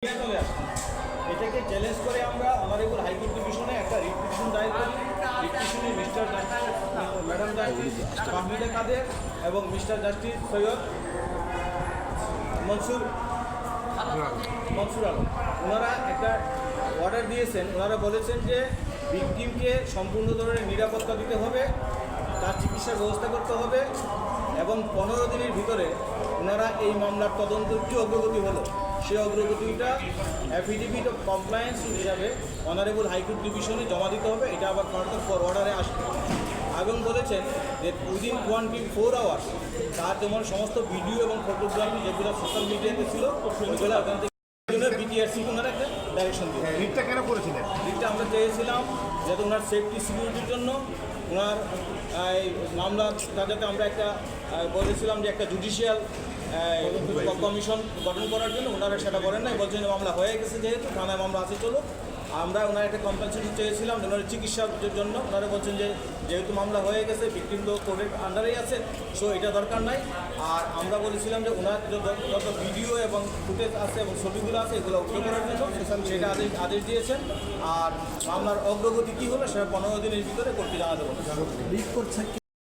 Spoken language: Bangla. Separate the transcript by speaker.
Speaker 1: চলে আসছে এটাকে চ্যালেঞ্জ করে আমরা অনারেবল হাইকোর্ট ডিভিশনে একটা রিপিটিশন দায়ের করি। রিপিটিশনে mister justice madam justice Fahmida Quader এবং মিস্টার জাস্টিস সৈয়দ মনসুর আলম ওনারা একটা অর্ডার দিয়েছেন। ওনারা বলেছেন যে ভিকটিমকে সম্পূর্ণ ধরনের নিরাপত্তা দিতে হবে, তার চিকিৎসার ব্যবস্থা করতে হবে এবং 15 দিনের ভিতরে ওনারা এই মামলার তদন্তের কী অগ্রগতি হলো সেই অগ্রগতিটা অ্যাফিডেভিট অফ কমপ্লায়েন্স হিসাবে অনারেবল হাইকোর্ট ডিভিশনে জমা দিতে হবে। এটা আবার ফর অর্ডারে আসবে এবং বলেছেন যে উইদিন 24 আওয়ার্স তার যেমন সমস্ত ভিডিও এবং ফটোগ্রাফি যেগুলো সোশ্যাল মিডিয়াতে ছিল ওইগুলো ওখান থেকে বিটিআরসি ওনারা একটা ডাইরেকশন দিয়ে
Speaker 2: রিটটা কেন করেছিলেন?
Speaker 1: রিটটা আমরা চেয়েছিলাম যাতে ওনার সেফটি সিকিউরিটির জন্য ওনার এই মামলাটা যাতে আমরা একটা বলেছিলাম যে একটা জুডিশিয়াল কমিশন গঠন করার জন্য ওনারা সেটা করেন নাই, বলছেন মামলা হয়ে গেছে যেহেতু থানায় মামলা আছে চলো। আমরা ওনার একটা কম্পেনসেশন চেয়েছিলাম ওনার চিকিৎসার জন্য। ওনারা বলছেন যে যেহেতু মামলা হয়ে গেছে ভিকটিম তো কোর্টের আন্ডারেই আছে, সো এটা দরকার নাই। আর আমরা বলেছিলাম যে ওনার যত ভিডিও এবং ফুটেজ আছে এবং ছবিগুলো আছে এগুলো উদ্ধার করার জন্য সেটা আদেশ দিয়েছেন। আর মামলার অগ্রগতি কী হলো সেটা 15 দিনের ভিতরে কোর্টকে জানাতে বলেছেন।
Speaker 3: রিট করছে